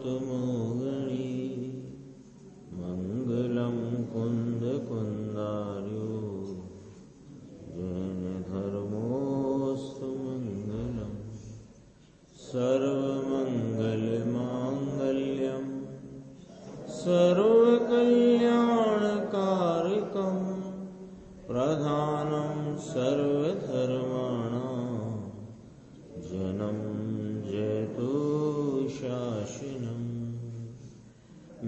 मोहिनी मंगलम कुंद कुंदार्यो जैन धर्मोस्तु मंगलम सर्वमंगल मांगल्यम सर्वकल्याणकारिकं प्रधानं सर्वधर्माणां जनं जयतु शासनम्।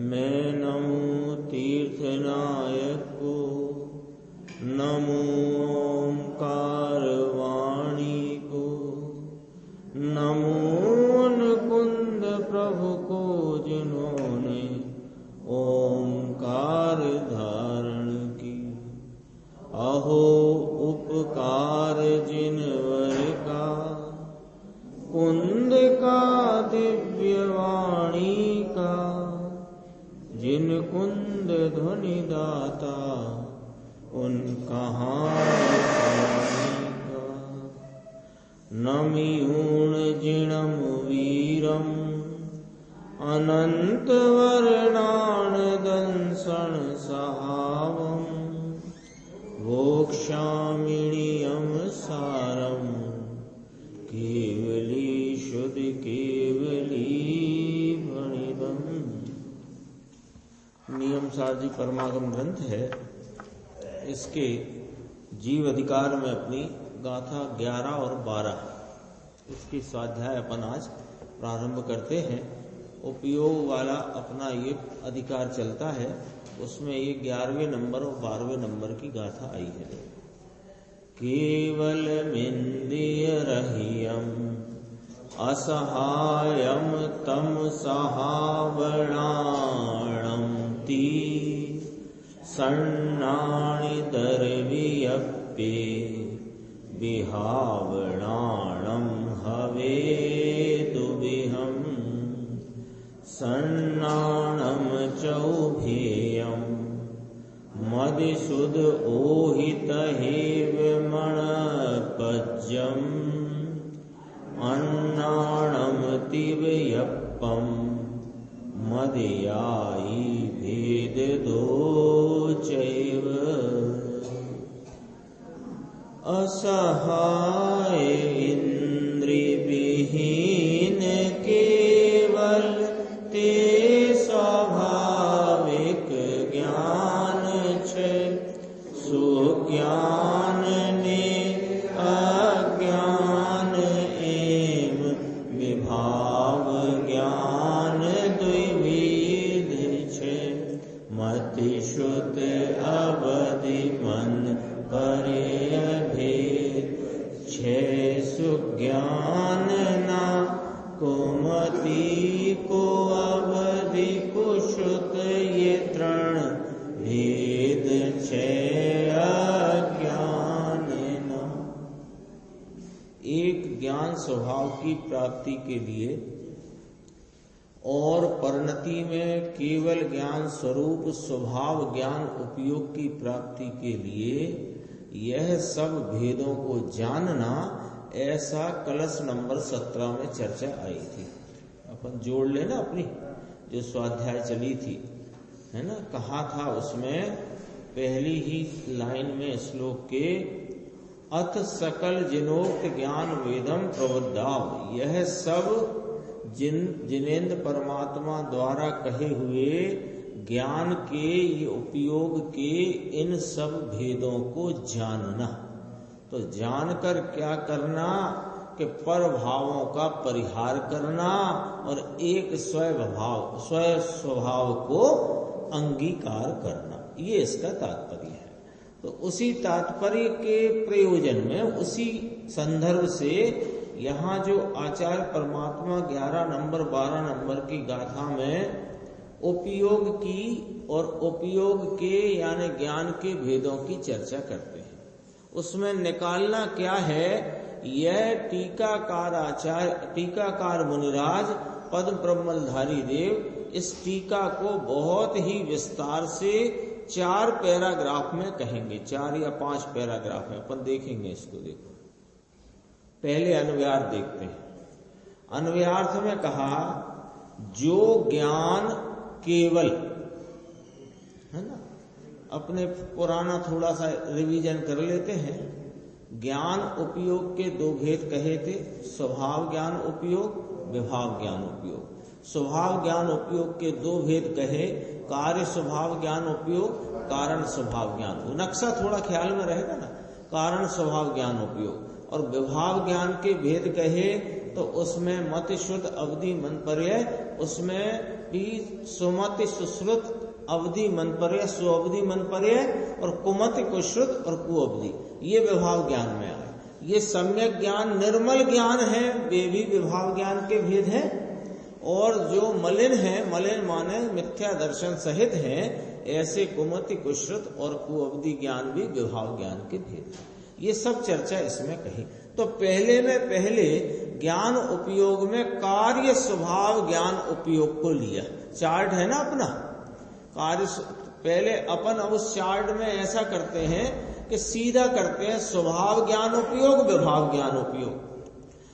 मैं नमो तीर्थनायक को, नमो ओंकार वाणी को, नमो कुंद प्रभु को जिन्होंने ओंकार धारण की। अहो उपकार जिनवर का, कुंद का दिव्य वाणी का, जिन कुंद ध्वनि दाता उनका नमियूण जिणम वीरम अनंत वर्णान दंसन सहावम वोक्षामिणीयम सारम केवली शुद्ध केवली भणिदम। नियम सार जी परमागम ग्रंथ है। इसके जीव अधिकार में अपनी गाथा 11 और 12 इसकी स्वाध्याय अपन आज प्रारंभ करते हैं। उपयोग वाला अपना ये अधिकार चलता है, उसमें ये 11वें नंबर और 12वें नंबर की गाथा आई है। केवल मिंदिय रहियम असहायम तम सहावणाणम ती सन्नाणि दर्वियप्पे विहावणाणं हवेतुबिहं सन्नाणं चौभेयं मदिसुद ओहितहेवमणपज्यम् अन्नाणं तिवयप्पं मदयायि भेददो चैव असहाय इंद्रियविहीन केवल ते स्वाभाविक ज्ञान छे सुज्ञान ने अज्ञान एम विभाव ज्ञान द्विविध छे मति श्रुत अवधि मन परे सुज्ञान ना कुमति को अवधि कुशुत ये त्रण भेद छे अज्ञान ना। एक ज्ञान स्वभाव की प्राप्ति के लिए और परिणति में केवल ज्ञान स्वरूप स्वभाव ज्ञान उपयोग की प्राप्ति के लिए यह सब भेदों को जानना, ऐसा कलश नंबर 17 में चर्चा आई थी। अपन जोड़ लेना अपनी जो स्वाध्याय चली थी, है ना। कहा था उसमें पहली ही लाइन में श्लोक के अथ सकल जिनोक्त ज्ञान वेदम प्रवृद्धाव, यह सब जिनेन्द्र परमात्मा द्वारा कहे हुए ज्ञान के ये उपयोग के इन सब भेदों को जानना। तो जानकर क्या करना कि पर भावों का परिहार करना और एक स्वयं स्वभाव को अंगीकार करना, ये इसका तात्पर्य है। तो उसी तात्पर्य के प्रयोजन में उसी संदर्भ से यहाँ जो आचार्य परमात्मा 11 नंबर 12 नंबर की गाथा में उपयोग की और उपयोग के यानी ज्ञान के भेदों की चर्चा करते हैं। उसमें निकालना क्या है, यह टीकाकार मुनिराज पद्म ब्रह्मधारी देव इस टीका को बहुत ही विस्तार से 4 पैराग्राफ में कहेंगे, 4 या 5 पैराग्राफ में अपन देखेंगे इसको। देखो पहले अन्वयार्थ देखते हैं। अन्वयार्थ में कहा जो ज्ञान केवल, है ना, अपने पुराना थोड़ा सा रिवीजन कर लेते हैं। ज्ञान उपयोग के दो भेद कहे थे, स्वभाव ज्ञान उपयोग, विभाव ज्ञान उपयोग। स्वभाव ज्ञान उपयोग के दो भेद कहे, कार्य स्वभाव ज्ञान उपयोग, कारण स्वभाव ज्ञान। वो नक्शा थोड़ा ख्याल में रहेगा ना, कारण स्वभाव ज्ञान उपयोग। और विभाव ज्ञान के भेद कहे तो उसमें मति श्रुत अवधि मनपर्य, उसमें भी सुमति सुश्रुत अवधि मनपर्य, सुअवधि मनपर्य, और कुमति कुश्रुत और कुअवधि, ये विभाव ज्ञान में आए। ये सम्यक ज्ञान निर्मल ज्ञान है, वे भी विभाव ज्ञान के भेद हैं। और जो मलिन है, मलिन माने मिथ्या दर्शन सहित हैं, ऐसे कुमति कुश्रुत और कुअवधि ज्ञान भी विभाव ज्ञान के भेद हैं। ये सब चर्चा इसमें कही। तो पहले ज्ञान उपयोग में कार्य स्वभाव ज्ञान उपयोग को लिया। चार्ट है ना अपना, कार्य पहले अपन अब उस चार्ट में ऐसा करते हैं कि सीधा करते हैं स्वभाव ज्ञान उपयोग, विभाव ज्ञान उपयोग।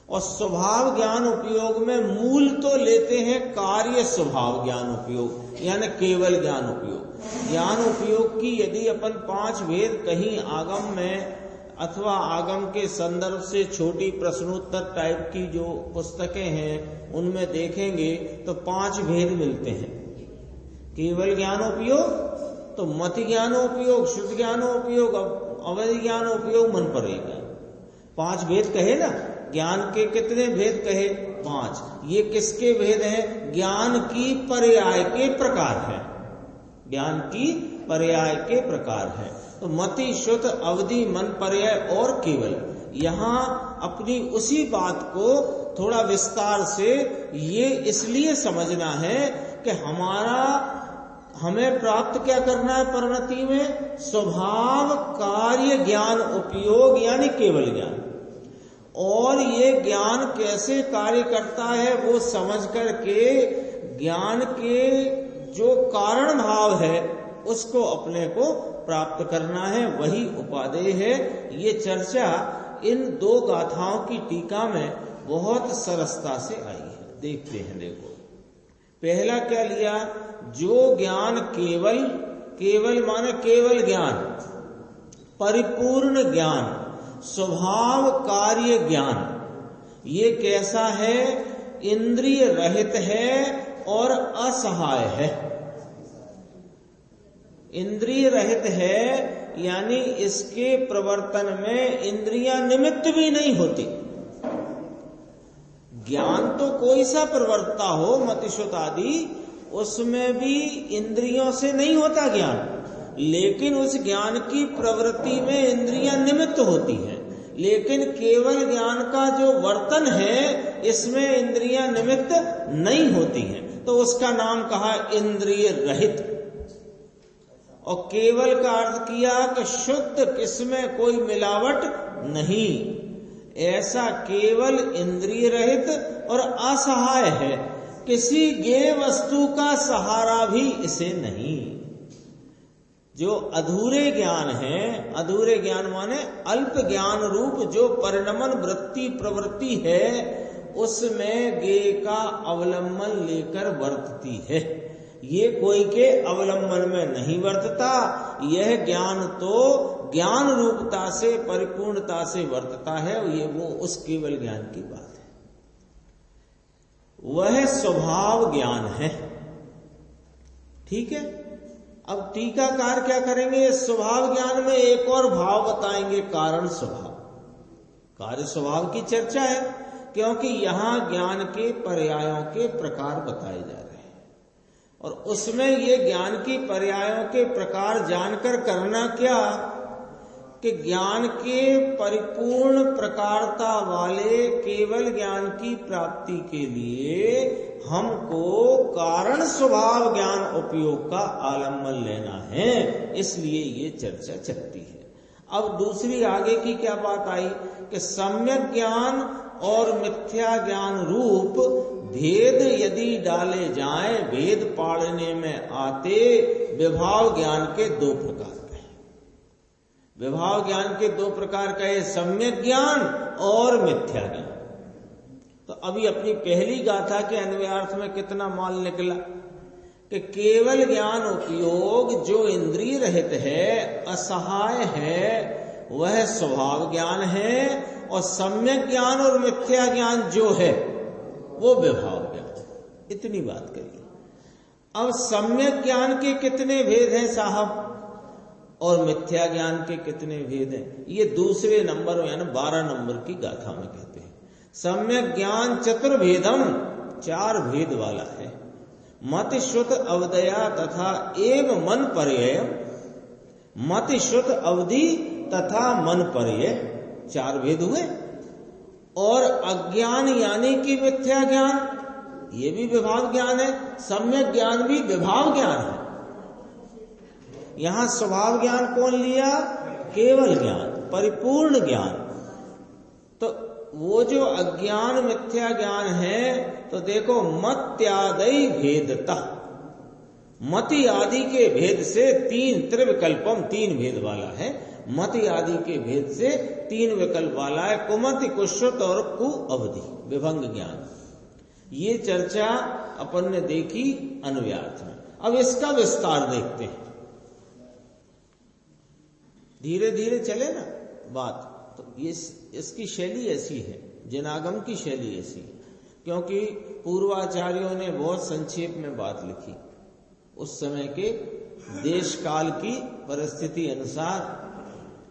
और स्वभाव ज्ञान उपयोग में मूल तो लेते हैं कार्य स्वभाव ज्ञान उपयोग, यानी केवल ज्ञान उपयोग। ज्ञान उपयोग की यदि अपन 5 भेद कहीं आगम में अथवा आगम के संदर्भ से छोटी प्रश्नोत्तर टाइप की जो पुस्तकें हैं उनमें देखेंगे तो 5 भेद मिलते हैं। केवल ज्ञानोपयोग, तो मति ज्ञानोपयोग, शुद्ध ज्ञानोपयोग, अवधि ज्ञानोपयोग, मन पर एक। 5 भेद कहे ना, ज्ञान के कितने भेद कहे? 5। ये किसके भेद हैं? ज्ञान की पर्याय के प्रकार है, ज्ञान की पर्याय के प्रकार है। तो मति, शुद्ध, अवधि, मन, पर्याय और केवल। यहां अपनी उसी बात को थोड़ा विस्तार से ये इसलिए समझना है कि हमें प्राप्त क्या करना है परिणति में? स्वभाव कार्य ज्ञान उपयोग, यानी केवल ज्ञान। और ये ज्ञान कैसे कार्य करता है वो समझ करके ज्ञान के जो कारण भाव है उसको अपने को प्राप्त करना है, वही उपादेय है। ये चर्चा इन 2 गाथाओं की टीका में बहुत सरसता से आई है। देखते हैं, देखो पहला क्या लिया? जो ज्ञान केवल, केवल माने केवल ज्ञान, परिपूर्ण ज्ञान, स्वभाव कार्य ज्ञान, ये कैसा है? इंद्रिय रहित है और असहाय है। इंद्रिय रहित है यानी इसके प्रवर्तन में इंद्रियां निमित्त भी नहीं होती। ज्ञान तो कोई सा प्रवर्ता हो, मतिशुत आदि, उसमें भी इंद्रियों से नहीं होता ज्ञान, लेकिन उस ज्ञान की प्रवृत्ति में इंद्रियां निमित्त होती हैं। लेकिन केवल ज्ञान का जो वर्तन है इसमें इंद्रियां निमित्त नहीं होती हैं, तो उसका नाम कहा इंद्रिय रहित। और केवल का अर्थ किया कि शुद्ध, किसमें कोई मिलावट नहीं। ऐसा केवल इंद्रिय रहित और असहाय है, किसी ज्ञेय वस्तु का सहारा भी इसे नहीं। जो अधूरे ज्ञान है, अधूरे ज्ञान माने अल्प ज्ञान रूप जो परिणमन वृत्ति प्रवृत्ति है, उसमें ज्ञेय का अवलंबन लेकर वर्तती है। ये कोई के अवलंबन में नहीं वर्तता। यह ज्ञान तो ज्ञान रूपता से, परिपूर्णता से वर्तता है। ये वो उस केवल ज्ञान की बात है, वह स्वभाव ज्ञान है। ठीक है। अब टीकाकार क्या करेंगे? स्वभाव ज्ञान में एक और भाव बताएंगे, कारण स्वभाव। कार्य स्वभाव की चर्चा है, क्योंकि यहां ज्ञान के पर्यायों के प्रकार बताए जा रहे हैं, और उसमें ये ज्ञान की पर्यायों के प्रकार जानकर करना क्या कि ज्ञान के परिपूर्ण प्रकारता वाले केवल ज्ञान की प्राप्ति के लिए हमको कारण स्वभाव ज्ञान उपयोग का आलम्बन लेना है। इसलिए ये चर्चा चलती है। अब दूसरी आगे की क्या बात आई कि सम्यक ज्ञान और मिथ्या ज्ञान रूप भेद यदि डाले जाएं, भेद पाड़ने में आते विभाव ज्ञान के 2 प्रकार कहे। विभाव ज्ञान के 2 प्रकार कहे, सम्यक ज्ञान और मिथ्या ज्ञान। तो अभी अपनी पहली गाथा के अन्वयार्थ में कितना माल निकला कि केवल ज्ञान उपयोग जो इंद्रिय रहित है, असहाय है, वह स्वभाव ज्ञान है, और सम्यक ज्ञान और मिथ्या ज्ञान जो है वो विभाव ज्ञान। इतनी बात करिए। अब सम्यक ज्ञान के कितने भेद हैं साहब, और मिथ्या ज्ञान के कितने भेद हैं? ये दूसरे नंबर यानी 12 नंबर की गाथा में कहते हैं। सम्यक ज्ञान चतुर्भेदम, 4 भेद वाला है। मति श्रुत अवदया तथा एव मन पर्यय, मति श्रुत अवधि तथा मन पर्यय, 4 भेद हुए। और अज्ञान यानी कि मिथ्या ज्ञान, ये भी विभाव ज्ञान है। सम्यक ज्ञान भी विभाव ज्ञान है। यहां स्वभाव ज्ञान कौन लिया? केवल ज्ञान, परिपूर्ण ज्ञान। तो वो जो अज्ञान मिथ्या ज्ञान है, तो देखो मत्यादि भेदता, मति आदि के भेद से 3 त्रिविकल्पम, 3 भेद वाला है। मति आदि के भेद से 3 विकल्प वाला है। कुमति, कुश्रुत और कु अवधि, विभंग ज्ञान। ये चर्चा अपन ने देखी अन्वयार्थ में। अब इसका विस्तार देखते हैं, धीरे धीरे चले ना बात। तो इसकी शैली ऐसी है, जिनागम की शैली ऐसी है, क्योंकि पूर्वाचार्यों ने बहुत संक्षेप में बात लिखी। उस समय के देश काल की परिस्थिति अनुसार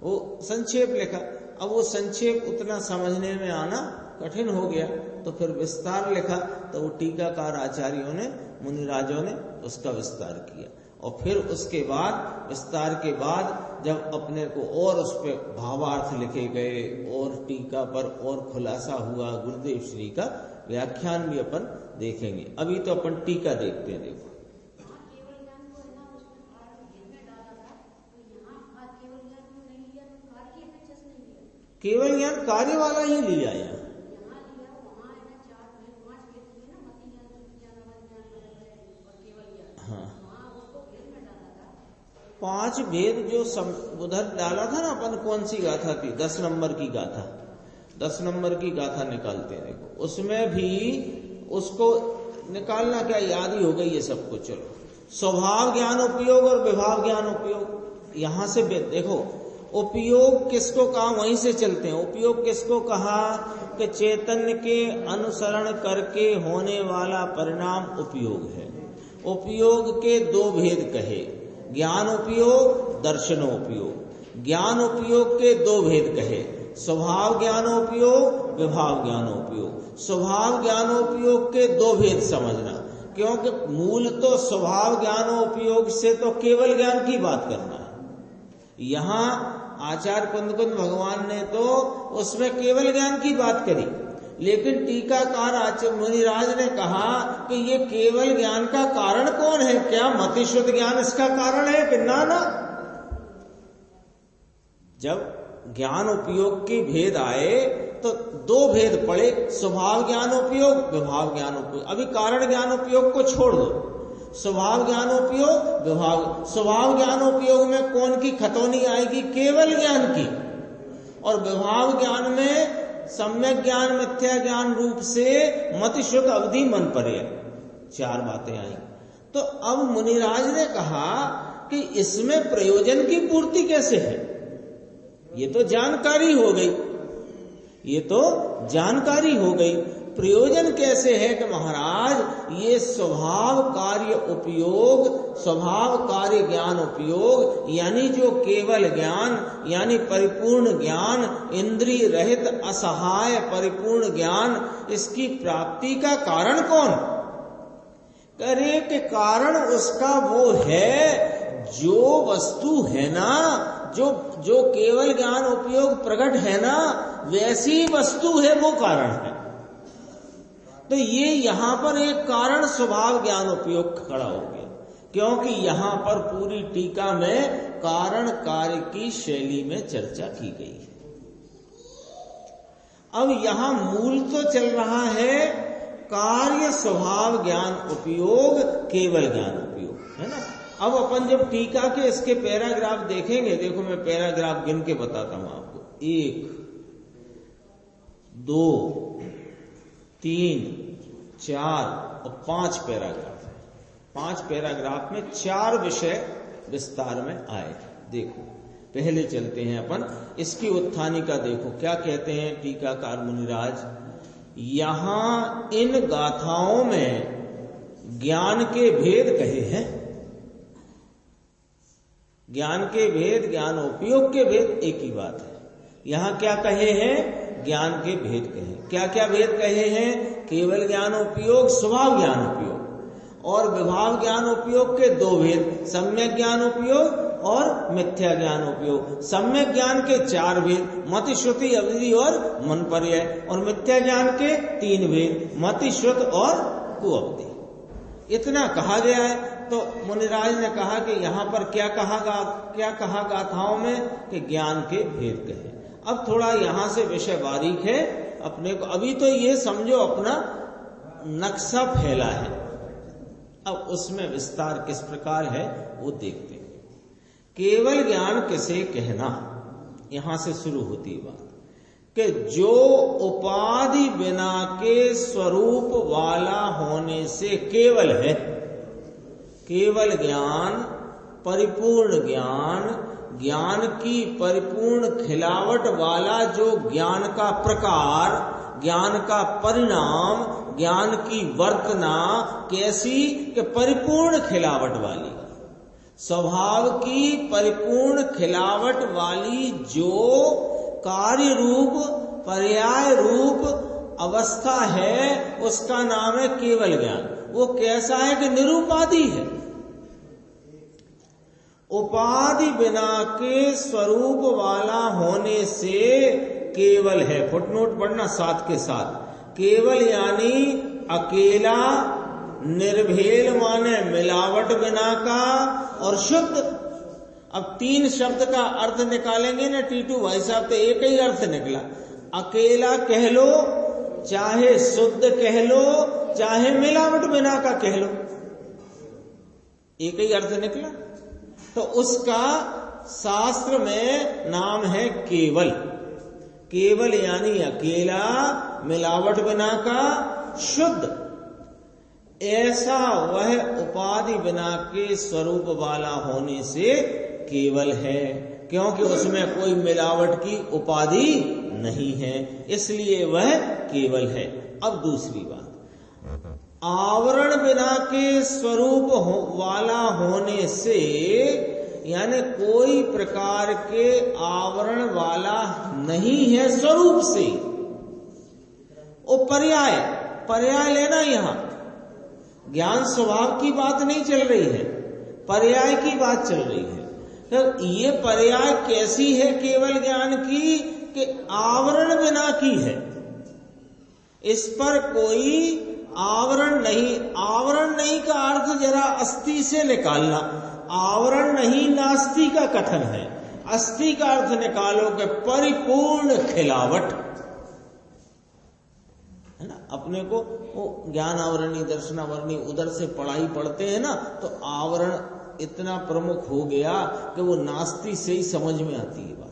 वो संक्षेप लिखा। अब वो संक्षेप उतना समझने में आना कठिन हो गया, तो फिर विस्तार लिखा। तो वो टीकाकार आचार्यों ने, मुनिराजों ने उसका विस्तार किया। और फिर उसके बाद, विस्तार के बाद, जब अपने को और उस पर भावार्थ लिखे गए और टीका पर और खुलासा हुआ, गुरुदेव श्री का व्याख्यान भी अपन देखेंगे। अभी तो अपन टीका देखते हैं। देखो केवल ज्ञान कार्य वाला ही लिया है। हाँ, 5 भेद जो उधर डाला था ना अपन, कौन सी गाथा थी? 10 नंबर की गाथा। 10 नंबर की गाथा निकालते हैं। देखो उसमें भी उसको निकालना क्या, याद ही हो गई ये सब कुछ। चलो, स्वभाव ज्ञान उपयोग और विभाव ज्ञान उपयोग, यहां से देखो उपयोग किसको कहा, वहीं से चलते हैं। उपयोग किसको कहा कि चैतन्य के अनुसरण करके होने वाला परिणाम उपयोग है। उपयोग के 2 भेद कहे, ज्ञान उपयोग, दर्शनोपयोग। ज्ञान उपयोग के 2 भेद कहे, स्वभाव ज्ञानोपयोग, विभाव ज्ञानोपयोग। स्वभाव ज्ञानोपयोग के 2 भेद समझना, क्योंकि मूल तो स्वभाव ज्ञानोपयोग से तो केवल ज्ञान की बात करना है। यहां आचार्य कुंद भगवान ने तो उसमें केवल ज्ञान की बात करी, लेकिन टीकाकार आचार्य मुनिराज ने कहा कि ये केवल ज्ञान का कारण कौन है? क्या मति शुद्ध ज्ञान इसका कारण है कि ना? जब ज्ञान उपयोग के भेद आए तो 2 भेद पड़े, स्वभाव ज्ञान उपयोग, विभाव ज्ञान उपयोग। अभी कारण ज्ञान उपयोग को छोड़ दो, स्वभाव ज्ञानोपयोग, विभाव। स्वभाव ज्ञानोपयोग में कौन की खतौनी आएगी? केवल ज्ञान की। और विभाव ज्ञान में सम्यक ज्ञान, मिथ्या ज्ञान रूप से मति श्रुत अवधि मन पर्यय, 4 बातें आई। तो अब मुनिराज ने कहा कि इसमें प्रयोजन की पूर्ति कैसे है? ये तो जानकारी हो गई, ये तो जानकारी हो गई। प्रयोजन कैसे है कि महाराज ये स्वभाव कार्य उपयोग, स्वभाव कार्य ज्ञान उपयोग, यानी जो केवल ज्ञान यानी परिपूर्ण ज्ञान, इंद्रिय रहित असहाय परिपूर्ण ज्ञान, इसकी प्राप्ति का कारण कौन? करे कि कारण उसका वो है जो वस्तु है ना, जो केवल ज्ञान उपयोग प्रकट है ना, वैसी वस्तु है, वो कारण है। तो ये यहां पर एक कारण स्वभाव ज्ञान उपयोग खड़ा हो गया, क्योंकि यहां पर पूरी टीका में कारण कार्य की शैली में चर्चा की गई है। अब यहां मूल तो चल रहा है कार्य स्वभाव ज्ञान उपयोग, केवल ज्ञान उपयोग, है ना। अब अपन जब टीका के इसके पैराग्राफ देखेंगे, देखो मैं पैराग्राफ गिन के बताता हूं आपको। 1, 2, 3, 4 और 5 पैराग्राफ है। 5 पैराग्राफ में 4 विषय विस्तार में आए। देखो पहले चलते हैं अपन इसकी उत्थानी का। देखो क्या कहते हैं टीकाकार मुनिराज, यहां इन गाथाओं में ज्ञान के भेद कहे हैं। ज्ञान के भेद, ज्ञान उपयोग के भेद एक ही बात है। यहां क्या कहे हैं? ज्ञान के भेद कहे। क्या क्या भेद कहे हैं? केवल ज्ञान उपयोग, स्वभाव ज्ञान उपयोग और विभाव ज्ञान उपयोग के 2 भेद, सम्यक ज्ञान उपयोग और मिथ्या ज्ञान उपयोग। सम्यक ज्ञान के 4 भेद, मति, श्रुति, अवधि और मन पर्याय। और मिथ्या ज्ञान के 3 भेद, मति, श्रुत और कुअवधि। इतना कहा गया है। तो मुनिराज ने कहा कि यहां पर क्या कहा गाथाओं में कि ज्ञान के भेद कहे। अब थोड़ा यहां से विषय बारीक है अपने को। अभी तो ये समझो अपना नक्शा फैला है, अब उसमें विस्तार किस प्रकार है वो देखते हैं। केवल ज्ञान किसे कहना, यहां से शुरू होती बात कि जो उपाधि बिना के स्वरूप वाला होने से केवल है। केवल ज्ञान, परिपूर्ण ज्ञान, ज्ञान की परिपूर्ण खिलावट वाला जो ज्ञान का प्रकार, ज्ञान का परिणाम, ज्ञान की वर्तना कैसी कि परिपूर्ण खिलावट वाली, स्वभाव की परिपूर्ण खिलावट वाली जो कार्य रूप, पर्याय रूप अवस्था है उसका नाम है केवल ज्ञान। वो कैसा है कि निरुपाधि है, उपाधि बिना के स्वरूप वाला होने से केवल है। फुटनोट पढ़ना साथ के साथ। केवल यानी अकेला, निर्भेल माने मिलावट बिना का, और शुद्ध। अब 3 शब्द का अर्थ निकालेंगे ना टीटू भाई साहब, तो एक ही अर्थ निकला। अकेला कह लो, चाहे शुद्ध कह लो, चाहे मिलावट बिना का कह लो, एक ही अर्थ निकला। तो उसका शास्त्र में नाम है केवल। केवल यानी अकेला, मिलावट बिना का, शुद्ध। ऐसा वह उपाधि बिना के स्वरूप वाला होने से केवल है, क्योंकि उसमें कोई मिलावट की उपाधि नहीं है, इसलिए वह केवल है। अब दूसरी बात, आवरण बिना के स्वरूप वाला होने से, यानी कोई प्रकार के आवरण वाला नहीं है स्वरूप से। वो पर्याय, पर्याय लेना, यहां ज्ञान स्वभाव की बात नहीं चल रही है, पर्याय की बात चल रही है। तो ये पर्याय कैसी है केवल ज्ञान की कि आवरण बिना की है, इस पर कोई आवरण नहीं। आवरण नहीं का अर्थ जरा अस्थि से निकालना। आवरण नहीं नास्ति का कथन है। अस्थि का अर्थ निकालो कि परिपूर्ण खिलावट है ना। अपने को वो ज्ञान आवरणी, दर्शनावरणी उधर से पढ़ाई पढ़ते हैं ना, तो आवरण इतना प्रमुख हो गया कि वो नास्ति से ही समझ में आती है बात।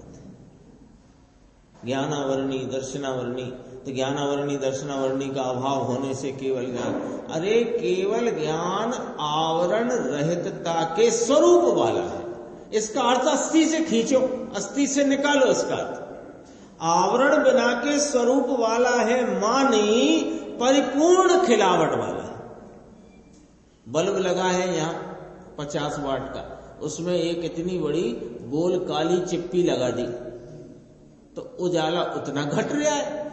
ज्ञानावरणी, दर्शनावरणी, तो ज्ञानावरणी, दर्शनावरणी का अभाव होने से केवल ज्ञान। अरे केवल ज्ञान आवरण रहितता के स्वरूप वाला है। इसका अर्थ अस्थि से खींचो, अस्थि से निकालो इसका अर्थ। आवरण बिना के स्वरूप वाला है मानी परिपूर्ण खिलावट वाला है। बल्ब लगा है यहां 50 वाट का, उसमें एक इतनी बड़ी गोल काली चिप्पी लगा दी तो उजाला उतना घट रहा है।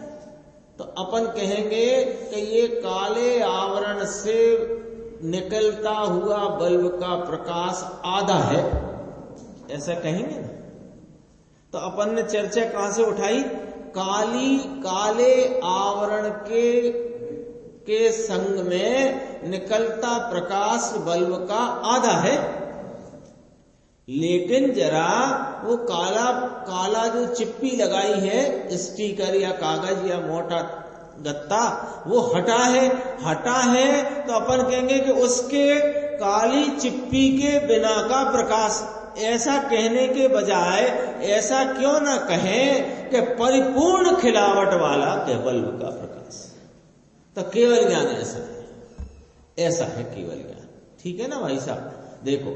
तो अपन कहेंगे कि ये काले आवरण से निकलता हुआ बल्ब का प्रकाश आधा है, ऐसा कहेंगे ना। तो अपन ने चर्चा कहां से उठाई? काले आवरण के संग में निकलता प्रकाश बल्ब का आधा है, लेकिन जरा वो काला जो चिप्पी लगाई है, स्टिकर या कागज या मोटा गत्ता, वो हटा है तो अपन कहेंगे कि उसके काली चिप्पी के बिना का प्रकाश। ऐसा कहने के बजाय ऐसा क्यों ना कहें कि परिपूर्ण खिलावट वाला के बल्ब का प्रकाश। तो केवल ज्ञान ऐसा है केवल ज्ञान। ठीक है ना भाई साहब? देखो,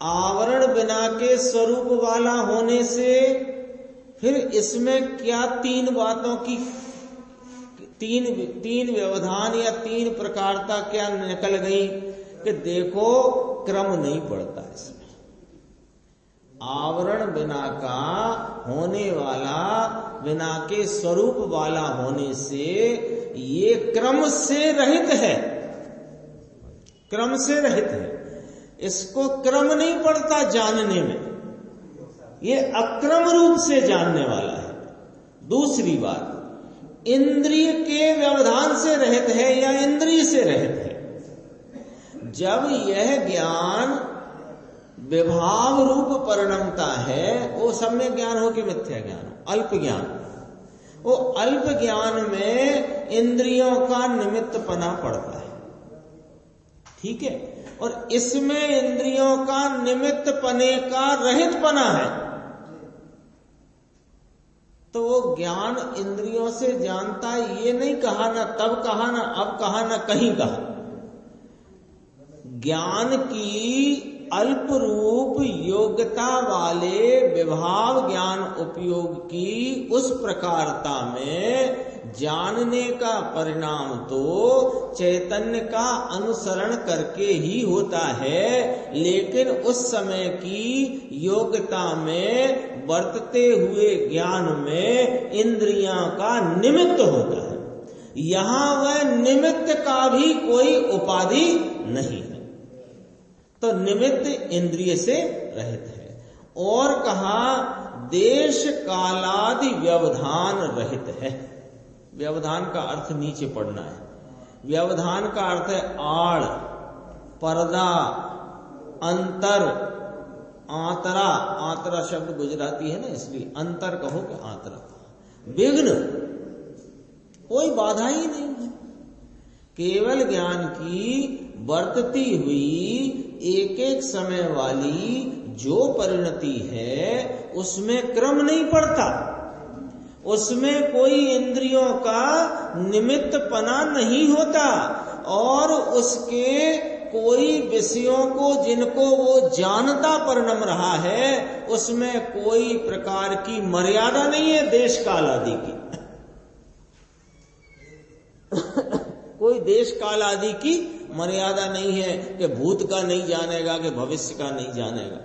आवरण बिना के स्वरूप वाला होने से फिर इसमें क्या तीन बातों की तीन व्यवधान या तीन प्रकारता क्या निकल गई कि देखो क्रम नहीं पड़ता इसमें। आवरण बिना का होने वाला, बिना के स्वरूप वाला होने से ये क्रम से रहित है, क्रम से रहित है। इसको क्रम नहीं पड़ता जानने में, ये अक्रम रूप से जानने वाला है। दूसरी बात, इंद्रिय के व्यवधान से रहित है या इंद्रिय से रहित है। जब यह ज्ञान विभाव रूप परिणमता है, वो सम्यक ज्ञान हो कि मिथ्या ज्ञान हो, अल्प ज्ञान, वो अल्प ज्ञान में इंद्रियों का निमित्तपना पड़ता है। ठीक है? और इसमें इंद्रियों का निमित्त पने का रहित पना है, तो वो ज्ञान इंद्रियों से जानता है। ये नहीं कहा ना तब कहा ना अब कहा ना कहीं कहा। ज्ञान की अल्प रूप योग्यता वाले विभाव ज्ञान उपयोग की उस प्रकारता में जानने का परिणाम तो चैतन्य का अनुसरण करके ही होता है, लेकिन उस समय की योग्यता में बरतते हुए ज्ञान में इंद्रियां का निमित्त होता है। यहां वह निमित्त का भी कोई उपाधि नहीं है, तो निमित्त इंद्रिय से रहित है। और कहा देश कालादि व्यवधान रहित है। व्यवधान का अर्थ नीचे पढ़ना है। व्यवधान का अर्थ है आड़, पर्दा, अंतर, आंतरा। आंतरा शब्द गुजराती है ना, इसलिए अंतर कहो कि आंतरा। विघ्न, कोई बाधा ही नहीं है। केवल ज्ञान की बरतती हुई एक एक समय वाली जो परिणति है, उसमें क्रम नहीं पड़ता, उसमें कोई इंद्रियों का निमित्त पना नहीं होता, और उसके कोई विषयों को जिनको वो जानता परिणम रहा है, उसमें कोई प्रकार की मर्यादा नहीं है देश काल आदि की। कोई देश काल आदि की मर्यादा नहीं है कि भूत का नहीं जानेगा, कि भविष्य का नहीं जानेगा,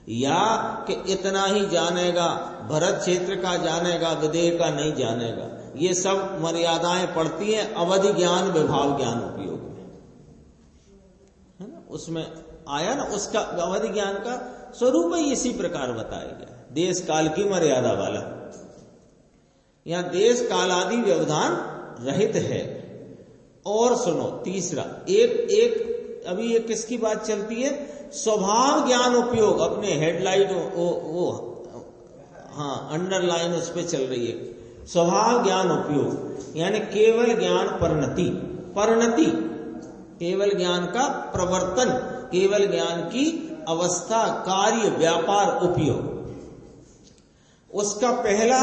या कि इतना ही जानेगा, भरत क्षेत्र का जानेगा, विदेह का नहीं जानेगा। ये सब मर्यादाएं पड़ती हैं अवधि ज्ञान विभाव ज्ञान उपयोग में, है ना? उसमें आया ना, उसका अवधि ज्ञान का स्वरूप ही इसी प्रकार बताया गया, देश काल की मर्यादा वाला। यहां देश काल आदि व्यवधान रहित है। और सुनो तीसरा, एक अभी ये किसकी बात चलती है? स्वभाव ज्ञान उपयोग। अपने हेडलाइट वो हाँ अंडरलाइन उस पे चल रही है। स्वभाव ज्ञान उपयोग यानी केवल ज्ञान परिणति, केवल ज्ञान का प्रवर्तन, केवल ज्ञान की अवस्था, कार्य, व्यापार, उपयोग। उसका पहला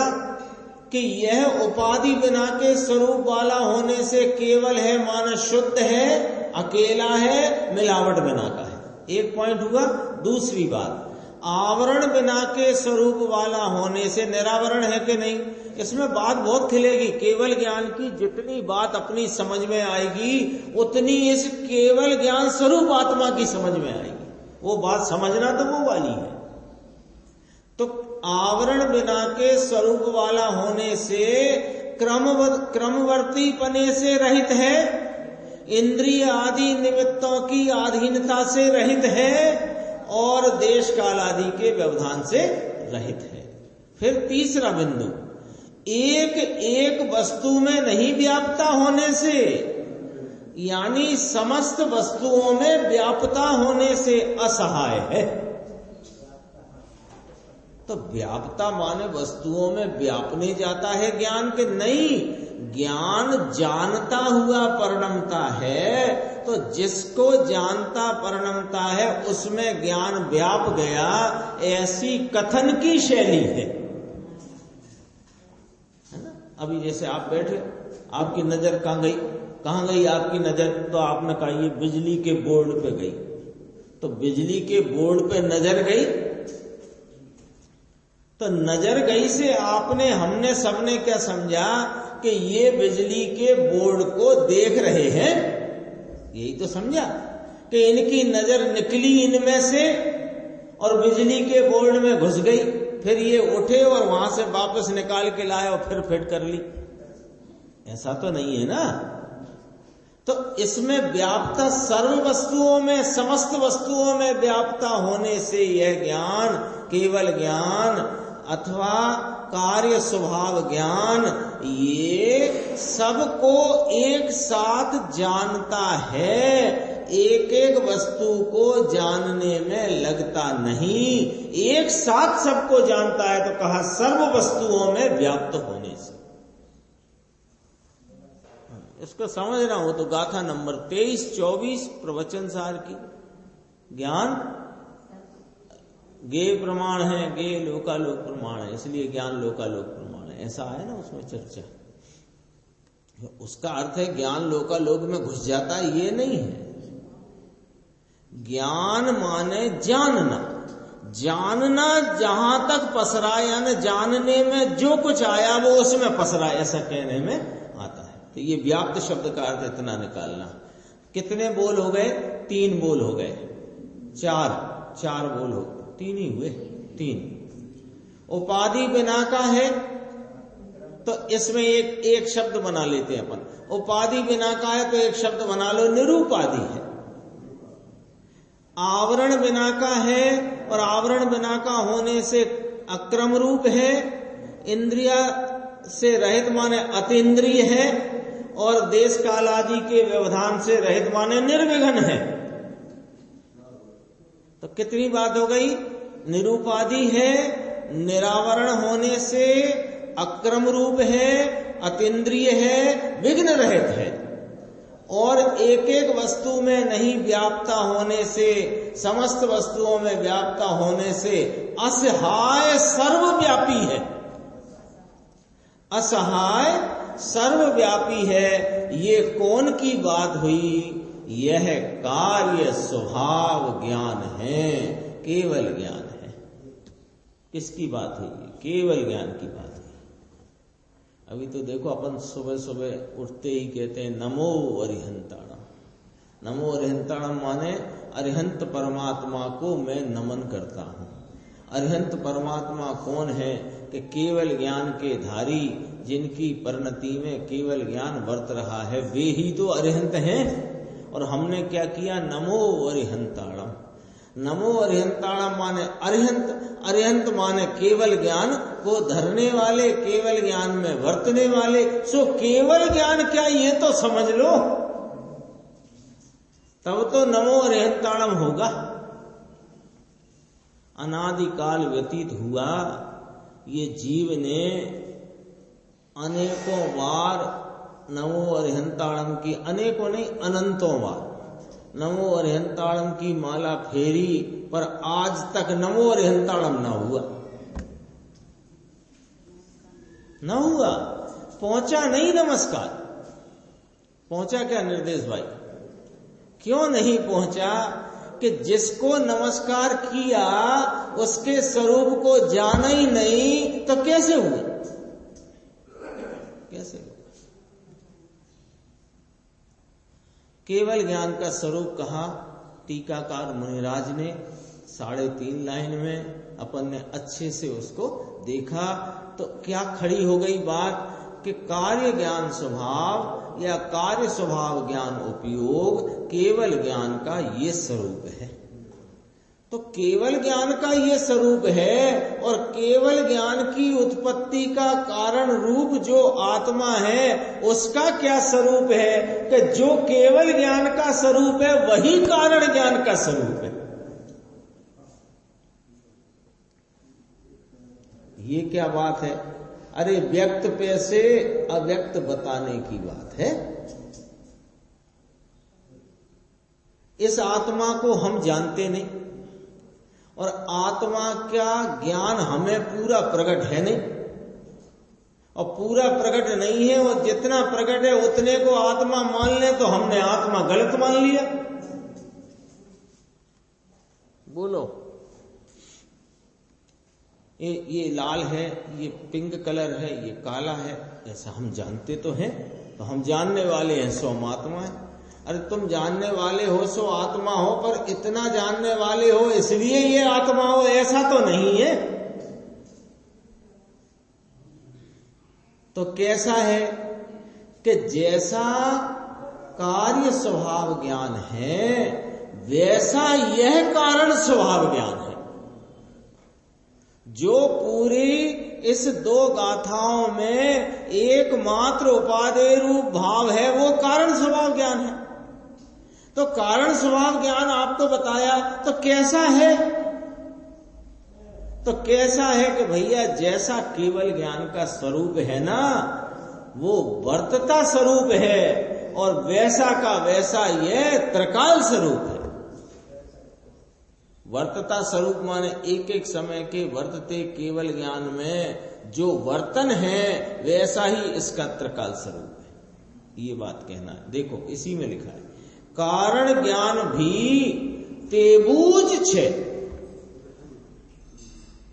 कि यह उपाधि बिना के स्वरूप वाला होने से केवल है, माना शुद्ध है, अकेला है, मिलावट बिना का है। एक पॉइंट हुआ। दूसरी बात, आवरण बिना के स्वरूप वाला होने से निरावरण है कि नहीं? इसमें बात बहुत खिलेगी। केवल ज्ञान की जितनी बात अपनी समझ में आएगी, उतनी इस केवल ज्ञान स्वरूप आत्मा की समझ में आएगी। वो बात समझना तो वो वाली है। तो आवरण बिना के स्वरूप वाला होने से क्रमवर्ती पने से रहित है, इंद्रिय आदि निमित्तों की अधीनता से रहित है, और देश काल आदि के व्यवधान से रहित है। फिर तीसरा बिंदु, एक एक वस्तु में नहीं व्याप्ता होने से, यानी समस्त वस्तुओं में व्याप्ता होने से असहाय है। तो व्याप्ता माने वस्तुओं में व्यापने जाता है ज्ञान के? नहीं, ज्ञान जानता हुआ परिणमता है। तो जिसको जानता परिणमता है उसमें ज्ञान व्याप गया, ऐसी कथन की शैली है ना? अभी जैसे आप बैठे, आपकी नजर कहाँ गई आपकी नजर? तो आपने कहा ये बिजली के बोर्ड पे गई। तो बिजली के बोर्ड पे नजर गई, तो नजर गई से हमने सबने क्या समझा कि ये बिजली के बोर्ड को देख रहे हैं, यही तो समझा कि इनकी नजर निकली इनमें से और बिजली के बोर्ड में घुस गई, फिर ये उठे और वहां से वापस निकाल के लाए और फिर फिट कर ली। ऐसा तो नहीं है ना। तो इसमें व्याप्तता सर्व वस्तुओं में, समस्त वस्तुओं में व्याप्तता होने से यह ज्ञान, केवल ज्ञान अथवा कार्य स्वभाव ज्ञान, ये सबको एक साथ जानता है, एक एक वस्तु को जानने में लगता नहीं, एक साथ सबको जानता है। तो कहा सर्व वस्तुओं में व्याप्त होने से। इसको समझना हो तो गाथा नंबर 23-24 प्रवचन सार की। ज्ञान गे प्रमाण है, गे लोकालोक प्रमाण है, इसलिए ज्ञान लोकालोक प्रमाण है, ऐसा है ना उसमें चर्चा। उसका अर्थ है ज्ञान लोकालोक में घुस जाता है, ये नहीं है। ज्ञान माने जानना, जानना जहां तक पसरा, यानी जानने में जो कुछ आया वो उसमें पसरा, ऐसा कहने में आता है। तो ये व्याप्त शब्द का अर्थ इतना निकालना। कितने बोल हो गए? 3 बोल हो गए। 4 बोल हो, 3 ही हुए, 3। उपाधि बिना का है तो इसमें एक शब्द बना लेते हैं अपन। उपाधि बिना का है तो एक शब्द बना लो, निरूपाधि है। आवरण बिना का है और आवरण बिना का होने से अक्रम रूप है। इंद्रिया से रहित माने अतीन्द्रिय है और देश काल आदि के व्यवधान से रहित माने निर्विघ्न है। तो कितनी बात हो गई? निरूपाधि है, निरावरण होने से अक्रम रूप है, अतीन्द्रिय है, विघ्न रहित है और एक एक वस्तु में नहीं व्याप्ता होने से, समस्त वस्तुओं में व्याप्ता होने से असहाय सर्वव्यापी है। असहाय सर्वव्यापी है। ये कौन की बात हुई? यह कार्य स्वभाव ज्ञान है, केवल ज्ञान है। किसकी बात हुई? केवल ज्ञान की बात है। अभी तो देखो अपन सुबह सुबह उठते ही कहते हैं नमो अरिहंताणम। नमो अरिहंताणम माने अरिहंत परमात्मा को मैं नमन करता हूं। अरिहंत परमात्मा कौन है? कि केवल ज्ञान के धारी, जिनकी परिणति में केवल ज्ञान वर्त रहा है, वे ही तो अरिहंत हैं। और हमने क्या किया? नमो अरिहंताणम। नमो अरिहंताणम माने अरिहंत, अरिहंत माने केवल ज्ञान को धरने वाले, केवल ज्ञान में वर्तने वाले। सो केवल ज्ञान क्या, ये तो समझ लो, तब तो नमो अरिहंताणम होगा। अनादिकाल व्यतीत हुआ, ये जीव ने अनेकों बार नमो अरिहंताणम की, अनेकों नहीं अनंतों बार नमो अरिहंताणम की माला फेरी, पर आज तक नमो अरिहंताणम ना हुआ। न हुआ, पहुंचा नहीं नमस्कार। पहुंचा क्या निर्देश भाई? क्यों नहीं पहुंचा? कि जिसको नमस्कार किया उसके स्वरूप को जाना ही नहीं, तो कैसे हुआ? कैसे हुआ? केवल ज्ञान का स्वरूप कहा टीकाकार मुनिराज ने 3.5 लाइन में। अपन ने अच्छे से उसको देखा तो क्या खड़ी हो गई बात कि कार्य ज्ञान स्वभाव या कार्य स्वभाव ज्ञान उपयोग केवल ज्ञान का ये स्वरूप है। तो केवल ज्ञान का ये स्वरूप है और केवल ज्ञान की उत्पत्ति का कारण रूप जो आत्मा है, उसका क्या स्वरूप है? कि जो केवल ज्ञान का स्वरूप है वही कारण ज्ञान का स्वरूप है। ये क्या बात है? अरे व्यक्त पे से अव्यक्त बताने की बात है। इस आत्मा को हम जानते नहीं और आत्मा का ज्ञान हमें पूरा प्रकट है नहीं, और पूरा प्रकट नहीं है, और जितना प्रकट है उतने को आत्मा मान ले तो हमने आत्मा गलत मान लिया। बोलो, ये लाल है, ये पिंक कलर है, ये काला है, ऐसा हम जानते तो हैं, तो हम जानने वाले हैं सो आत्मा है। अरे तुम जानने वाले हो सो आत्मा हो, पर इतना जानने वाले हो इसलिए ये आत्मा हो, ऐसा तो नहीं है। तो कैसा है कि जैसा कार्य स्वभाव ज्ञान है वैसा यह कारण स्वभाव ज्ञान है। जो पूरी इस दो गाथाओं में एकमात्र उपादेय रूप भाव है वो कारण स्वभाव ज्ञान है। तो कारण स्वभाव ज्ञान आपको बताया, तो कैसा है? तो कैसा है कि भैया जैसा केवल ज्ञान का स्वरूप है ना, वो वर्तता स्वरूप है, और वैसा का वैसा यह त्रिकाल स्वरूप है। वर्तता स्वरूप माने एक एक समय के वर्तते केवल ज्ञान में जो वर्तन है वैसा ही इसका त्रिकाल स्वरूप है। ये बात कहना है। देखो इसी में लिखा है, कारण ज्ञान भी तेबूज छे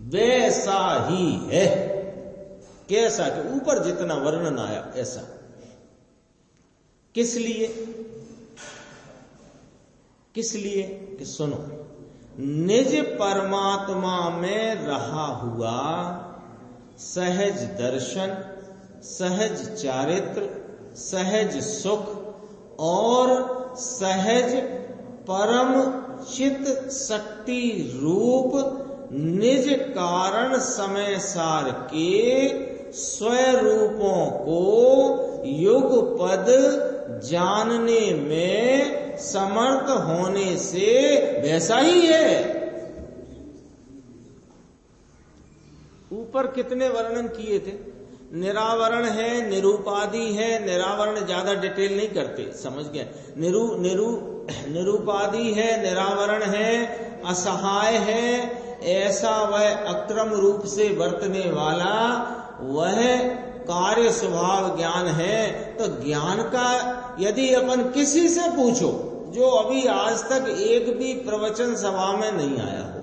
वैसा ही है। कैसा? कि ऊपर जितना वर्णन आया ऐसा। किस लिए? किस लिए? कि सुनो, निज परमात्मा में रहा हुआ सहज दर्शन, सहज चारित्र, सहज सुख और सहज परम चित शक्ति रूप निज कारण समय सार के स्वरूपों को युग पद जानने में समर्थ होने से वैसा ही है। ऊपर कितने वर्णन किए थे? निरावरण है, निरूपादि है। निरावरण ज्यादा डिटेल नहीं करते, समझ गए। निरूपादि है, निरावरण है, असहाय है, ऐसा वह अक्रम रूप से वर्तने वाला वह कार्य स्वभाव ज्ञान है। तो ज्ञान का यदि अपन किसी से पूछो जो अभी आज तक एक भी प्रवचन सभा में नहीं आया हो,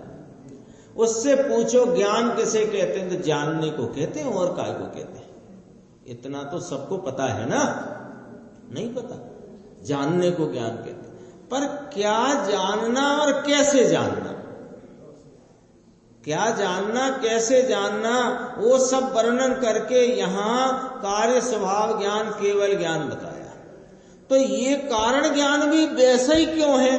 उससे पूछो ज्ञान किसे कहते हैं, तो जानने को कहते हैं। और काय को कहते हैं? इतना तो सबको पता है ना? नहीं पता? जानने को ज्ञान कहते हैं। पर क्या जानना और कैसे जानना, क्या जानना कैसे जानना, वो सब वर्णन करके यहां कार्य स्वभाव ज्ञान केवल ज्ञान बताया। तो ये कारण ज्ञान भी वैसा ही क्यों है?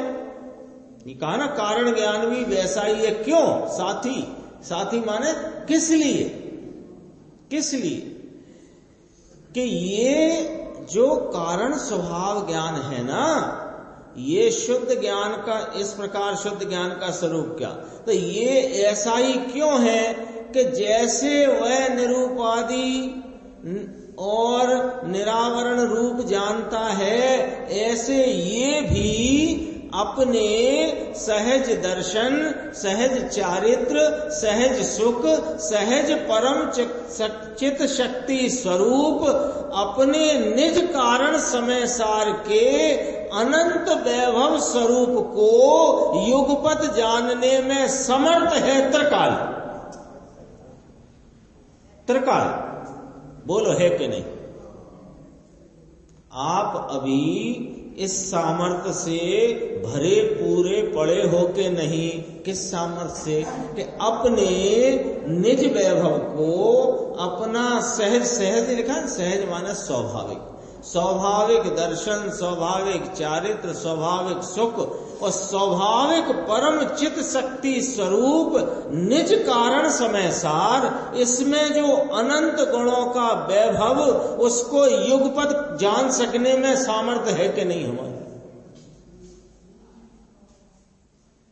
ये कहा ना, कारण ज्ञान भी वैसा ही है। क्यों? साथी, साथी माने किस लिए? किस लिए? कि ये जो कारण स्वभाव ज्ञान है ना, ये शुद्ध ज्ञान का, इस प्रकार शुद्ध ज्ञान का स्वरूप क्या? तो ये ऐसा ही क्यों है कि जैसे वह निरूपादि और निरावरण रूप जानता है, ऐसे ये भी अपने सहज दर्शन, सहज चारित्र, सहज सुख, सहज परम चित शक्ति स्वरूप अपने निज कारण समय सार के अनंत वैभव स्वरूप को युगपत जानने में समर्थ है। त्रिकाल, त्रिकाल बोलो है कि नहीं? आप अभी इस सामर्थ्य से भरे पूरे पड़े हो के नहीं? किस सामर्थ्य से? कि अपने निज वैभव को, अपना सहज, सहज लिखा, सहज माने स्वाभाविक, स्वाभाविक दर्शन, स्वाभाविक चारित्र, स्वाभाविक सुख और स्वाभाविक परम चित शक्ति स्वरूप निज कारण समय सार, इसमें जो अनंत गुणों का वैभव, उसको युगपत जान सकने में सामर्थ्य है कि नहीं हमारे?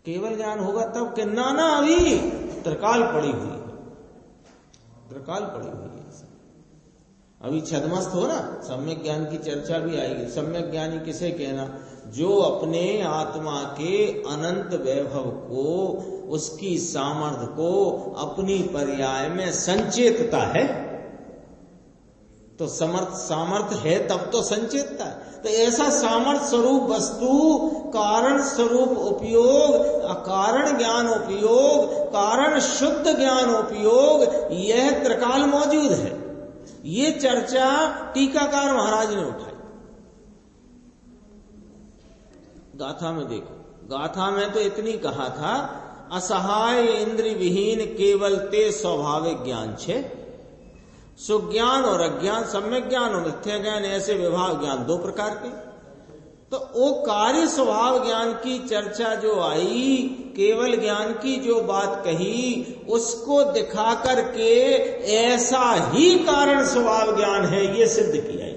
केवल ज्ञान होगा तब कि नाना अभी त्रिकाल पड़ी हुई है, त्रिकाल पड़ी हुई है। अभी छदमस्त हो ना, सम्यक ज्ञान की चर्चा भी आएगी। सम्यक ज्ञानी किसे कहना? जो अपने आत्मा के अनंत वैभव को, उसकी सामर्थ्य को अपनी पर्याय में संचेतता है, तो सामर्थ्य है तब तो संचेतता है। तो ऐसा सामर्थ्य स्वरूप वस्तु, कारण स्वरूप उपयोग, अकारण ज्ञान उपयोग, कारण शुद्ध ज्ञान उपयोग, यह त्रिकाल मौजूद है। ये चर्चा टीकाकार महाराज ने उठाई। गाथा में देखो, गाथा में तो इतनी कहा था, असहाय इंद्रिय विहीन केवल ते स्वाभाविक ज्ञान छे। सुज्ञान और अज्ञान, सम्यक ज्ञान और मिथ्या ज्ञान, ऐसे विभाग ज्ञान दो प्रकार के। तो वो कार्य स्वभाव ज्ञान की चर्चा जो आई, केवल ज्ञान की जो बात कही, उसको दिखा करके ऐसा ही कारण स्वभाव ज्ञान है ये सिद्ध किया।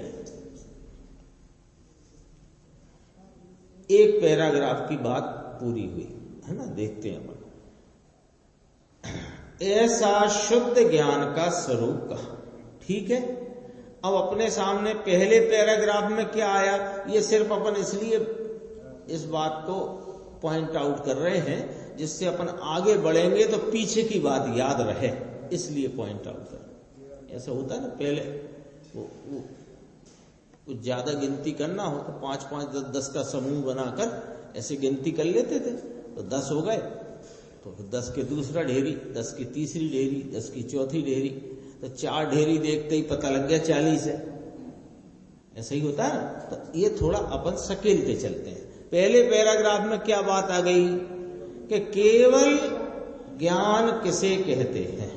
एक पैराग्राफ की बात पूरी हुई है ना, देखते हैं अपन। ऐसा शुद्ध ज्ञान का स्वरूप कहा, ठीक है। अब अपने सामने पहले पैराग्राफ में क्या आया, ये सिर्फ अपन इसलिए इस बात को पॉइंट आउट कर रहे हैं जिससे अपन आगे बढ़ेंगे तो पीछे की बात याद रहे, इसलिए पॉइंट आउट कर। ऐसा होता है ना, पहले वो कुछ ज्यादा गिनती करना हो तो 5 5 10 10 का समूह बनाकर ऐसे गिनती कर लेते थे, तो 10 हो गए, तो फिर 10 के दूसरा ढेरी, 10 की तीसरी ढेरी, 10 की चौथी ढेरी, तो 4 ढेरी देखते ही पता लग गया 40 है। ऐसा ही होता है। तो ये थोड़ा अपन सकेलते चलते हैं। पहले पैराग्राफ में क्या बात आ गई कि केवल ज्ञान किसे कहते हैं,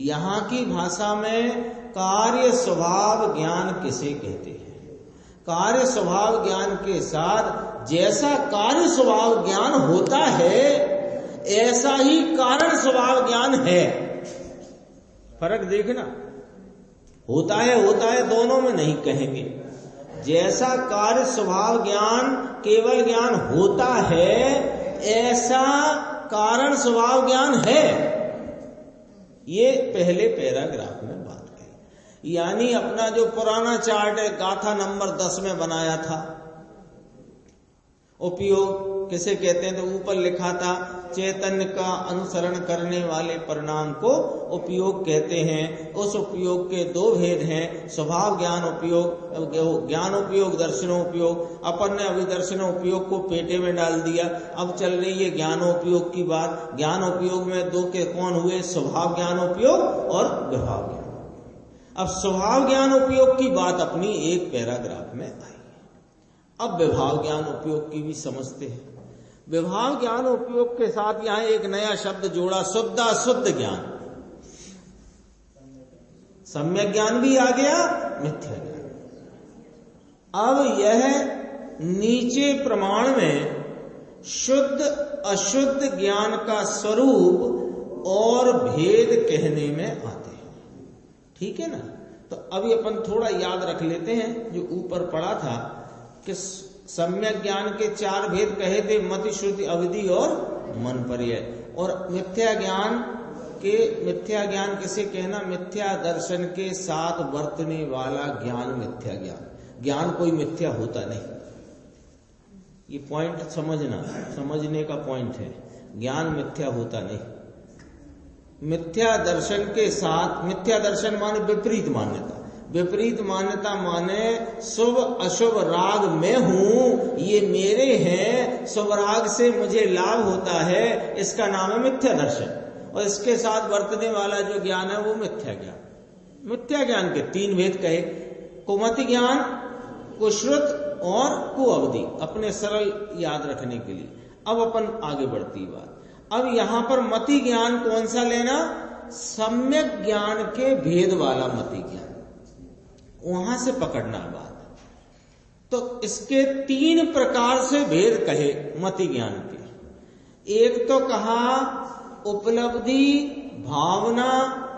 यहां की भाषा में कार्य स्वभाव ज्ञान किसे कहते हैं। कार्य स्वभाव ज्ञान के साथ जैसा कार्य स्वभाव ज्ञान होता है ऐसा ही कारण स्वभाव ज्ञान है। फर्क देखना, होता है दोनों में नहीं कहेंगे। जैसा कार्य स्वभाव ज्ञान केवल ज्ञान होता है ऐसा कारण स्वभाव ज्ञान है। ये पहले पैराग्राफ में बात कही। यानी अपना जो पुराना चार्ट है गाथा नंबर 10 में बनाया था, उपयोग किसे कहते हैं, तो ऊपर लिखा था चैतन्य का अनुसरण करने वाले परिणाम को उपयोग कहते हैं। उस उपयोग के 2 भेद हैं, स्वभाव ज्ञान उपयोग, ज्ञान उपयोग, दर्शनोपयोग। अपन ने अभी दर्शनोपयोग को पेटे में डाल दिया, अब चल रही है ज्ञानोपयोग की बात। ज्ञानोपयोग में 2 के कौन हुए, स्वभाव ज्ञानोपयोग और विभाव ज्ञान। अब स्वभाव ज्ञानोपयोग की बात अपनी एक पैराग्राफ में आई। अब विभाव ज्ञान उपयोग की भी समझते हैं। विभाव ज्ञान उपयोग के साथ यहां एक नया शब्द जोड़ा, शुद्ध अशुद्ध ज्ञान। सम्यक ज्ञान भी आ गया, मिथ्या ज्ञान। अब यह नीचे प्रमाण में शुद्ध अशुद्ध ज्ञान का स्वरूप और भेद कहने में आते हैं, ठीक है ना। तो अभी अपन थोड़ा याद रख लेते हैं जो ऊपर पढ़ा था कि सम्यक ज्ञान के 4 भेद कहे थे, मति, श्रुति, अविधि और मन पर्याय। और मिथ्या ज्ञान किसे कहना, मिथ्या दर्शन के साथ बरतने वाला ज्ञान मिथ्या ज्ञान। ज्ञान कोई मिथ्या होता नहीं, ये पॉइंट समझने का पॉइंट है। ज्ञान मिथ्या होता नहीं। मिथ्या दर्शन के साथ, मिथ्या दर्शन माने विपरीत मान्यता। विपरीत मान्यता माने शुभ अशुभ राग में हूं, ये मेरे हैं, शुभ राग से मुझे लाभ होता है, इसका नाम है मिथ्या दर्शन। और इसके साथ बरतने वाला जो ज्ञान है वो मिथ्या ज्ञान। मिथ्या ज्ञान के 3 भेद कहे, कुमति ज्ञान, कुश्रुत और कुअवधि, अपने सरल याद रखने के लिए। अब अपन आगे बढ़ती बात। अब यहां पर मति ज्ञान कौन सा लेना, सम्यक ज्ञान के भेद वाला मति ज्ञान, वहां से पकड़ना बात। तो इसके 3 प्रकार से भेद कहे मति ज्ञान के। एक तो कहा उपलब्धि, भावना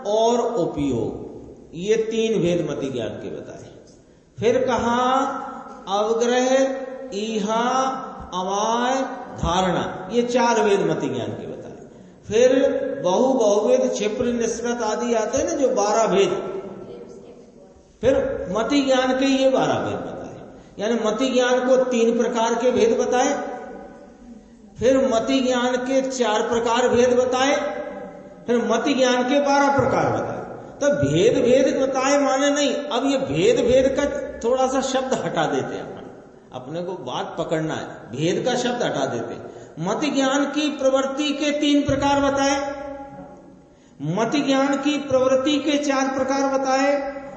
और उपयोग, ये 3 भेद मति ज्ञान के बताए। फिर कहा अवग्रह, ईहा, अवाय, धारणा, ये 4 भेद मति ज्ञान के बताए। फिर बहुवेद, क्षिप्र, निस्पृत आदि आते हैं ना जो 12 भेद। फिर मति ज्ञान के ये 12 भेद बताए। यानी मति ज्ञान को 3 प्रकार के भेद बताए, फिर मति ज्ञान के 4 प्रकार भेद बताए, फिर मति ज्ञान के 12 प्रकार बताए। तो भेद भेद बताए माने नहीं। अब ये भेद भेद का थोड़ा सा शब्द हटा देते हैं, अपने को बात पकड़ना है, भेद का शब्द हटा देते। मति ज्ञान की प्रवृत्ति के 3 प्रकार बताए, मति ज्ञान की प्रवृत्ति के 4 प्रकार बताए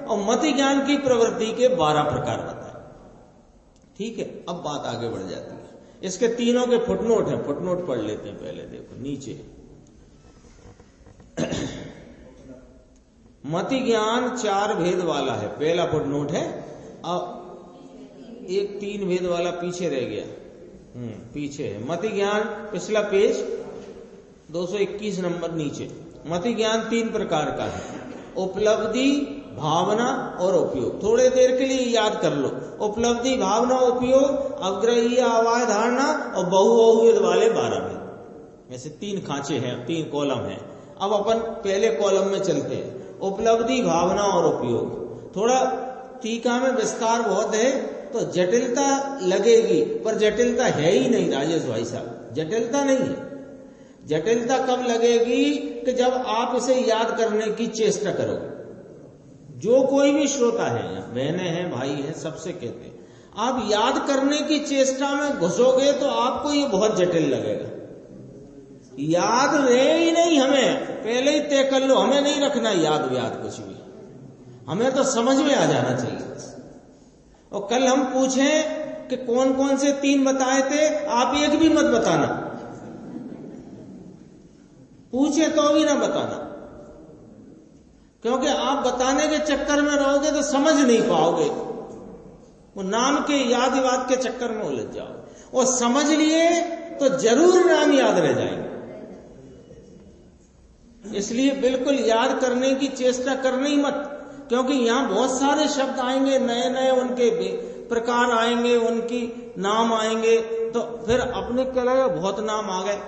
और मति ज्ञान की प्रवृत्ति के 12 प्रकार बताए। ठीक है, अब बात आगे बढ़ जाती है। इसके तीनों के फुटनोट हैं, फुटनोट पढ़ लेते हैं पहले। देखो नीचे मति ज्ञान 4 भेद वाला है, पहला फुटनोट है। अब एक 3 भेद वाला पीछे रह गया, पीछे है मति ज्ञान, पिछला पेज 221 नंबर नीचे। मति ज्ञान 3 प्रकार का है, उपलब्धि, भावना और उपयोग। थोड़े देर के लिए याद कर लो, उपलब्धि, भावना, उपयोग, अवग्रही अवाय धारणा और बहुवेद वाले 12 भेद। ऐसे 3 खांचे हैं, 3 कॉलम हैं। अब अपन पहले कॉलम में चलते हैं, उपलब्धि, भावना और उपयोग। थोड़ा टीका में विस्तार बहुत है तो जटिलता लगेगी, पर जटिलता है ही नहीं राजेश भाई साहब, जटिलता नहीं है। जटिलता कब लगेगी कि जब आप इसे याद करने की चेष्टा करोगे। जो कोई भी श्रोता है, बहनें हैं, भाई हैं, सबसे कहते हैं, आप याद करने की चेष्टा में घुसोगे तो आपको ये बहुत जटिल लगेगा। याद रहे ही नहीं, हमें पहले ही तय कर लो, हमें नहीं रखना याद व्याद कुछ भी, हमें तो समझ में आ जाना चाहिए। और कल हम पूछें कि कौन कौन से 3 बताए थे, आप एक भी मत बताना, पूछे तो भी ना बताना, क्योंकि आप बताने के चक्कर में रहोगे तो समझ नहीं पाओगे, वो नाम के याद वाद के चक्कर में उलझ जाओगे। और समझ लिए तो जरूर नाम याद रह जाएंगे। इसलिए बिल्कुल याद करने की चेष्टा करना ही मत, क्योंकि यहां बहुत सारे शब्द आएंगे, नए नए उनके प्रकार आएंगे, उनकी नाम आएंगे, तो फिर अपने क्या लगेगा, बहुत नाम आ गए।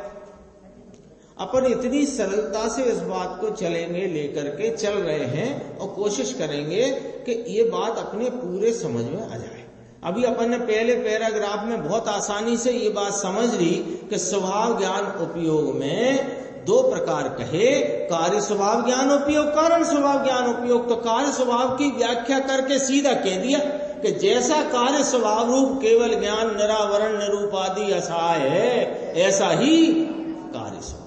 अपन इतनी सरलता से इस बात को चलेंगे, लेकर के चल रहे हैं और कोशिश करेंगे कि ये बात अपने पूरे समझ में आ जाए। अभी अपन ने पहले पैराग्राफ में बहुत आसानी से ये बात समझ ली कि स्वभाव ज्ञान उपयोग में 2 प्रकार कहे, कार्य स्वभाव ज्ञान उपयोग, कारण स्वभाव ज्ञान उपयोग। तो कार्य स्वभाव की व्याख्या करके सीधा कह दिया कि जैसा कार्य स्वभाव रूप केवल ज्ञान निरावरण निरूपादि असहाय है, ऐसा ही कार्य स्वभाव।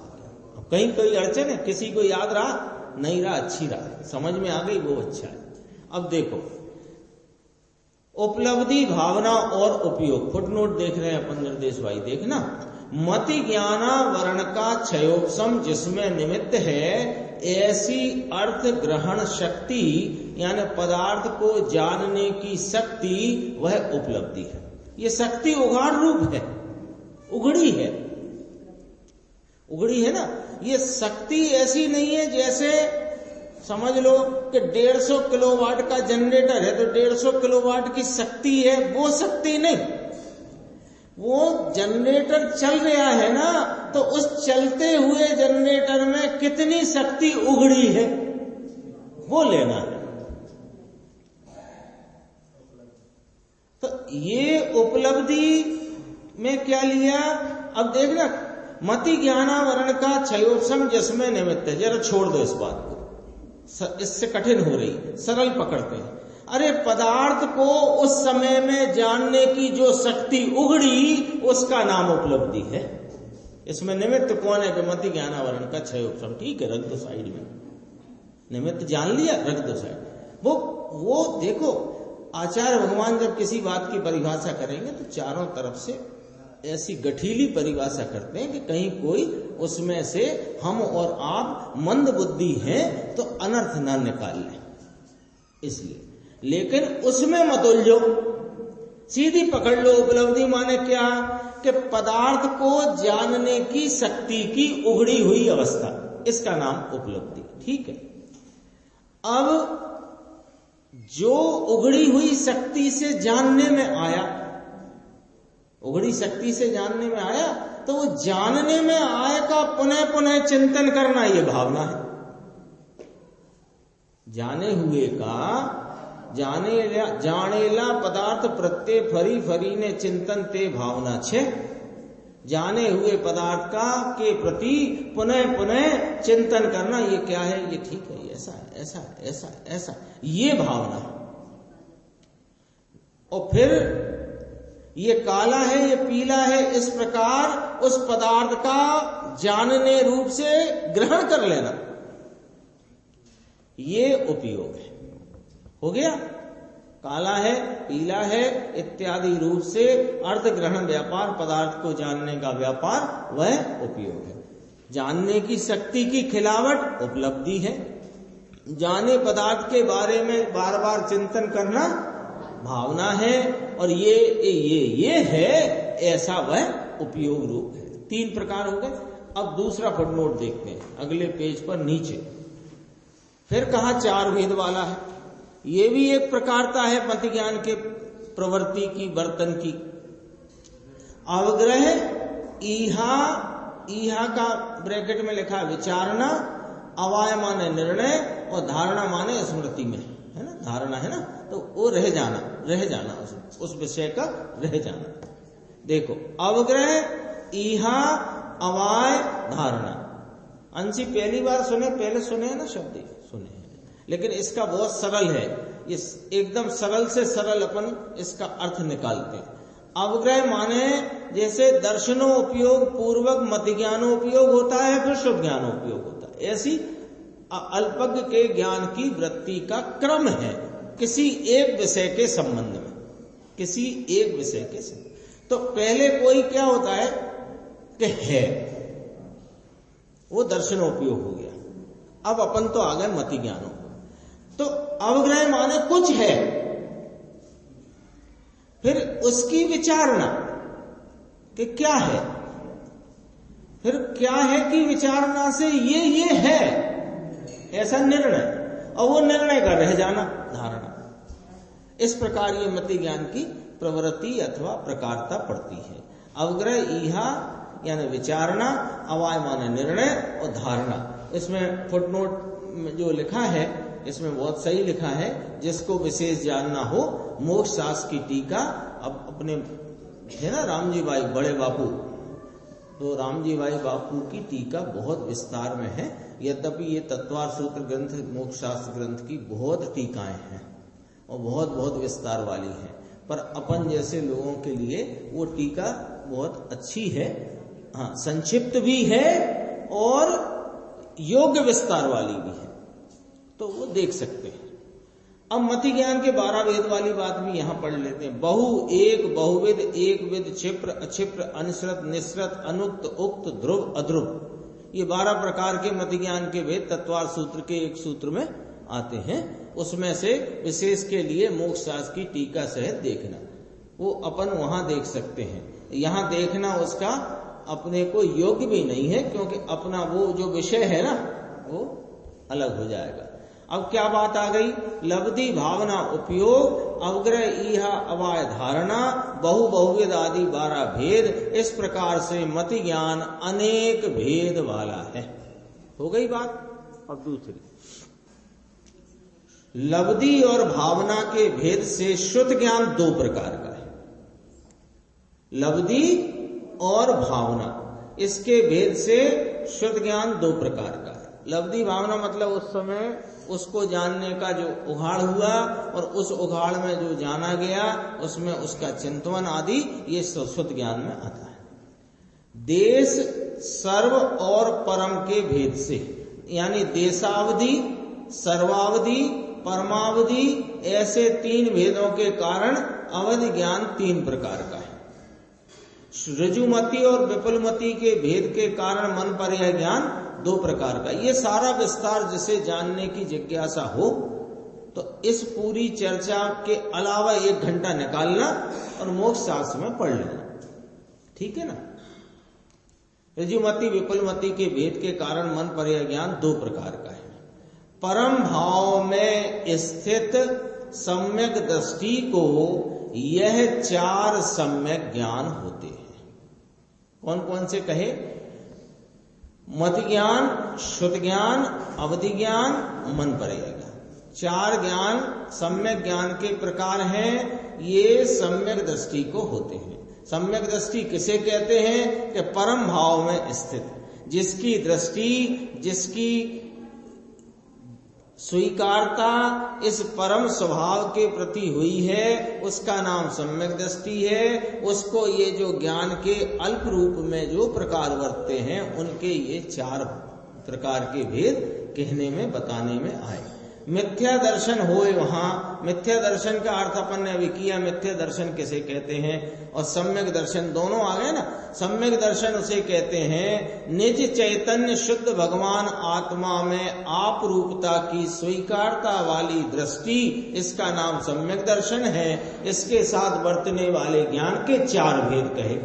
कहीं कोई अड़चन है, किसी को याद रहा, नहीं रहा, अच्छी रहा, समझ में आ गई, वो अच्छा है। अब देखो उपलब्धि, भावना और उपयोग, फुटनोट देख रहे हैं अपन निर्देश भाई, देखना। मति ज्ञाना वर्ण का क्षयोपम जिसमें निमित्त है, ऐसी अर्थ ग्रहण शक्ति यानी पदार्थ को जानने की शक्ति, वह उपलब्धि है। ये शक्ति उघाड़ रूप है, उघड़ी है, उघड़ी है ना। ये शक्ति ऐसी नहीं है जैसे समझ लो कि 150 किलोवाट का जनरेटर है तो 150 किलोवाट की शक्ति है, वो शक्ति नहीं। वो जनरेटर चल रहा है ना, तो उस चलते हुए जनरेटर में कितनी शक्ति उघड़ी है वो लेना है। तो ये उपलब्धि में क्या लिया, अब देखना, मति ज्ञानावरण का क्षयोपम जिसमें निमित्त है। जरा छोड़ दो इस बात को, इससे कठिन हो रही, सरल पकड़ते हैं। अरे पदार्थ को उस समय में जानने की जो शक्ति उघड़ी, उसका नाम उपलब्धि है। इसमें निमित्त कौन है कि मति ज्ञानावरण का क्षयोपम। ठीक है, रख दो साइड में, निमित्त जान लिया, रख दो साइड। वो देखो, आचार्य भगवान जब किसी बात की परिभाषा करेंगे तो चारों तरफ से ऐसी गठीली परिभाषा करते हैं कि कहीं कोई उसमें से हम और आप मंद बुद्धि हैं तो अनर्थ ना निकाल लें, इसलिए। लेकिन उसमें मत उलझो, सीधी पकड़ लो। उपलब्धि माने क्या, कि पदार्थ को जानने की शक्ति की उघड़ी हुई अवस्था, इसका नाम उपलब्धि। ठीक है। अब जो उघड़ी हुई शक्ति से जानने में आया, उघड़ी शक्ति से जानने में आया, तो वो जानने में आए का पुनः पुनः चिंतन करना, ये भावना है। जाने हुए का जानेला पदार्थ प्रत्यय फरी फरी ने चिंतन ते भावना छे। जाने हुए पदार्थ का के प्रति पुनः पुनः चिंतन करना, ये क्या है, ये ठीक है, ये ऐसा है, ऐसा है, ऐसा है, ऐसा, ये भावना। और फिर ये काला है, ये पीला है, इस प्रकार उस पदार्थ का जानने रूप से ग्रहण कर लेना, ये उपयोग है। हो गया, काला है, पीला है इत्यादि रूप से अर्थ ग्रहण व्यापार, पदार्थ को जानने का व्यापार, वह उपयोग है। जानने की शक्ति की खिलावट उपलब्धि है, जाने पदार्थ के बारे में बार बार चिंतन करना भावना है, और ये है, ऐसा वह उपयोग रूप है। 3 प्रकार हो गए। अब दूसरा फुटनोट देखते हैं अगले पेज पर नीचे। फिर कहा 4 भेद वाला है, ये भी एक प्रकारता है मति ज्ञान के प्रवृत्ति की, वर्तन की। अवग्रह ईहा का ब्रैकेट में लिखा विचारना, अवाय माने निर्णय, और धारणा माने स्मृति में, है ना, धारणा है ना, तो वो रह जाना उस विषय का रह जाना। देखो, अवग्रह, ईहा, अवाय, धारणा। अंशी पहली बार सुने, पहले सुने हैं ना शब्द, सुने हैं, लेकिन इसका बहुत सरल है, इस एकदम सरल से सरल अपन इसका अर्थ निकालते हैं। अवग्रह माने जैसे दर्शनोपयोग पूर्वक मति ज्ञानोपयोग होता है, फिर शुभ ज्ञानोपयोग होता है, ऐसी अल्पज्ञ के ज्ञान की वृत्ति का क्रम है किसी एक विषय के संबंध में, किसी एक विषय के संबंध। तो पहले कोई क्या होता है कि है, वो दर्शनोपयोग हो गया। अब अपन तो आ गए मति ज्ञानों। तो अवग्रह माने कुछ है, फिर उसकी विचारणा कि क्या है, फिर क्या है कि विचारणा से ये है, ऐसा निर्णय, और वो निर्णय का रह जाना, धारणा। इस प्रकार ये मति ज्ञान की प्रवृत्ति अथवा प्रकारता पड़ती है। अवग्रह ईहा यानी विचारणा, अवाय माने निर्णय, और धारणा। इसमें फुटनोट में जो लिखा है इसमें बहुत सही लिखा है, जिसको विशेष जानना हो मोक्ष शास्त्र की टीका। अब अपने है ना रामजी भाई बड़े बापू, तो रामजी भाई बापू की टीका बहुत विस्तार में है, यद्यपि ये तत्वार्थ सूत्र ग्रंथ मोक्ष शास्त्र ग्रंथ की बहुत टीकाएं हैं और बहुत विस्तार वाली हैं, पर अपन जैसे लोगों के लिए वो टीका बहुत अच्छी है। हाँ, संक्षिप्त भी है और योग्य विस्तार वाली भी है, तो वो देख सकते हैं। अब मति ज्ञान के 12 भेद वाली बात भी यहां पढ़ लेते हैं। बहु, एक, बहुविध, एक विध, क्षिप्र, अक्षिप्र, अनश्रत, निश्रत, अनुक्त, उक्त, ध्रुव, अध्रुव। ये 12 प्रकार के मति ज्ञान के भेद तत्वार्थ सूत्र के एक सूत्र में आते हैं। उसमें से विशेष के लिए मोक्ष शास्त्र की टीका सहित देखना, वो अपन वहां देख सकते हैं। यहां देखना उसका अपने को योग्य भी नहीं है, क्योंकि अपना वो जो विषय है ना वो अलग हो जाएगा। अब क्या बात आ गई, लब्धि भावना उपयोग, अवग्रह ईहा अवाय धारणा, बहु बहुविध आदि 12 भेद। इस प्रकार से मति ज्ञान अनेक भेद वाला है। हो गई बात। अब दूसरी, लब्धि और भावना के भेद से शुद्ध ज्ञान 2 प्रकार का है। लब्धि और भावना, इसके भेद से शुद्ध ज्ञान 2 प्रकार का है। लब्धि भावना मतलब उस समय उसको जानने का जो उघाड़ हुआ और उस उघाड़ में जो जाना गया उसमें उसका चिंतन आदि, ये शुद्ध ज्ञान में आता है। देश, सर्व और परम के भेद से, यानी देशावधि, सर्वावधि, परमावधि, ऐसे 3 भेदों के कारण अवधि ज्ञान 3 प्रकार का है। ऋजुमति और विपुलमति के भेद के कारण मन पर्याय ज्ञान 2 प्रकार का। ये सारा विस्तार जिसे जानने की जिज्ञासा हो तो इस पूरी चर्चा के अलावा 1 घंटा निकालना और मोक्ष शास्त्र में पढ़ लेना, ठीक है ना। ऋजुमति विपुलमति के भेद के कारण मन पर्याय ज्ञान 2 प्रकार का है। परम भाव में स्थित सम्यक दृष्टि को यह 4 सम्यक ज्ञान होते हैं। कौन कौन से कहे? मति ज्ञान, शुद्ध ज्ञान, अवधि ज्ञान, मन पर्याय ज्ञान। 4 ज्ञान सम्यक ज्ञान के प्रकार हैं, ये सम्यक दृष्टि को होते हैं। सम्यक दृष्टि किसे कहते हैं कि परम भाव में स्थित, जिसकी दृष्टि, जिसकी स्वीकारता इस परम स्वभाव के प्रति हुई है, उसका नाम सम्यक दृष्टि है। उसको ये जो ज्ञान के अल्प रूप में जो प्रकार वर्तते हैं, उनके ये 4 प्रकार के भेद कहने में, बताने में आए। मिथ्या दर्शन होए वहां, मिथ्या दर्शन का अर्थ अपन ने अभी किया, मिथ्या दर्शन किसे कहते हैं, और सम्यक दर्शन दोनों आ गए ना। सम्यक दर्शन उसे कहते हैं निज चैतन्य शुद्ध भगवान आत्मा में आप रूपता की स्वीकारता वाली दृष्टि, इसका नाम सम्यक दर्शन है। इसके साथ बरतने वाले ज्ञान के 4 भेद कहे,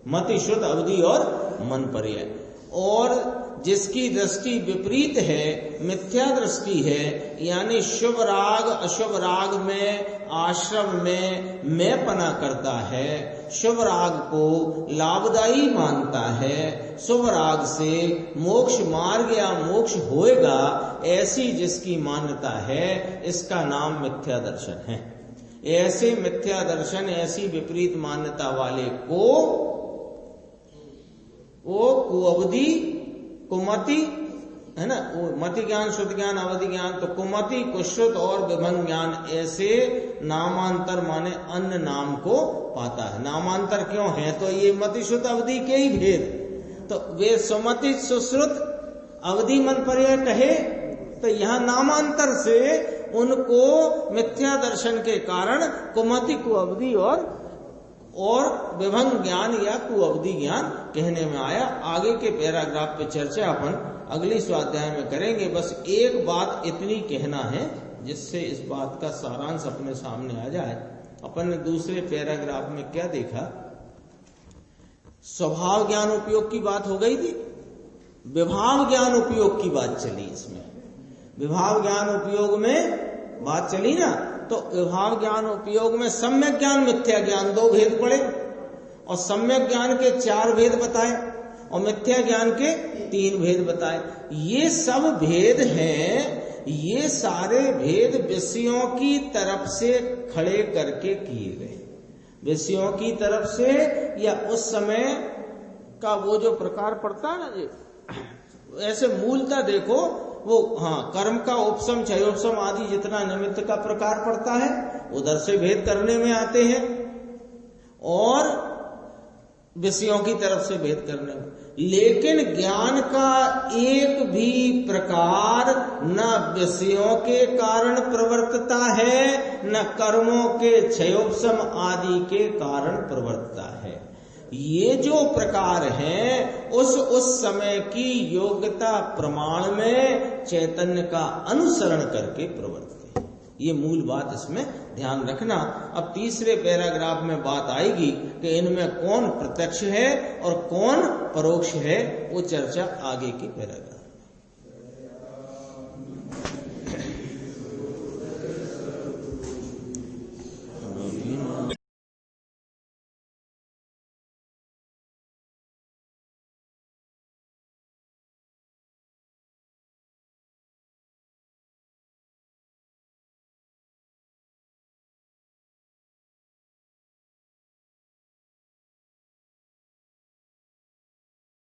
मति, शुद्ध, अवधि और मन पर्याय। और जिसकी दृष्टि विपरीत है, मिथ्या दृष्टि है, यानी शुभ राग अशुभ राग में, आश्रम में मैंपना करता है, शुभ राग को लाभदायी मानता है, शुभ राग से मोक्ष मार्ग या मोक्ष होएगा, ऐसी जिसकी मान्यता है, इसका नाम मिथ्या दर्शन है। ऐसे मिथ्या दर्शन, ऐसी विपरीत मान्यता वाले को वो कुअवधि, कुमति है ना, वो मति ज्ञान, शुद्ध ज्ञान, अवधि ज्ञान, तो कुमति, कुश्रुत और विभंग ज्ञान ऐसे नामांतर माने अन्य नाम को पाता है। नामांतर क्यों है? तो ये मति, शुद्ध, अवधि के ही भेद। तो वे सुमति, सुश्रुत, अवधि, मन पर्याय कहे, तो यहाँ नामांतर से उनको मिथ्या दर्शन के कारण कुमति, कुअवधि और विभंग ज्ञान या कुअवधि ज्ञान कहने में आया। आगे के पैराग्राफ पे चर्चा अपन अगली स्वाध्याय में करेंगे। बस एक बात इतनी कहना है जिससे इस बात का सारांश अपने सामने आ जाए। अपन ने दूसरे पैराग्राफ में क्या देखा? स्वभाव ज्ञान उपयोग की बात हो गई थी, विभाव ज्ञान उपयोग की बात चली। इसमें विभाव ज्ञान उपयोग में बात चली ना, तो विभाव ज्ञान उपयोग में सम्यक ज्ञान, मिथ्या ज्ञान 2 भेद पड़े, और सम्यक ज्ञान के 4 भेद बताए, और मिथ्या ज्ञान के 3 भेद बताए। ये सब भेद हैं, ये सारे भेद विषयों की तरफ से खड़े करके किए गए। विषयों की तरफ से, या उस समय का वो जो प्रकार पड़ता है ना जी, ऐसे मूलतः देखो वो, हाँ, कर्म का उपसम, क्षयोपसम आदि जितना निमित्त का प्रकार पड़ता है, उधर से भेद करने में आते हैं, और विषयों की तरफ से भेद करने में। लेकिन ज्ञान का एक भी प्रकार न विषयों के कारण प्रवर्तता है, न कर्मों के क्षयोपसम आदि के कारण प्रवर्तता है। ये जो प्रकार हैं, उस समय की योग्यता प्रमाण में चैतन्य का अनुसरण करके प्रवर्तित है। ये मूल बात इसमें ध्यान रखना। अब तीसरे पैराग्राफ में बात आएगी कि इनमें कौन प्रत्यक्ष है और कौन परोक्ष है, वो चर्चा आगे की पैराग्राफ।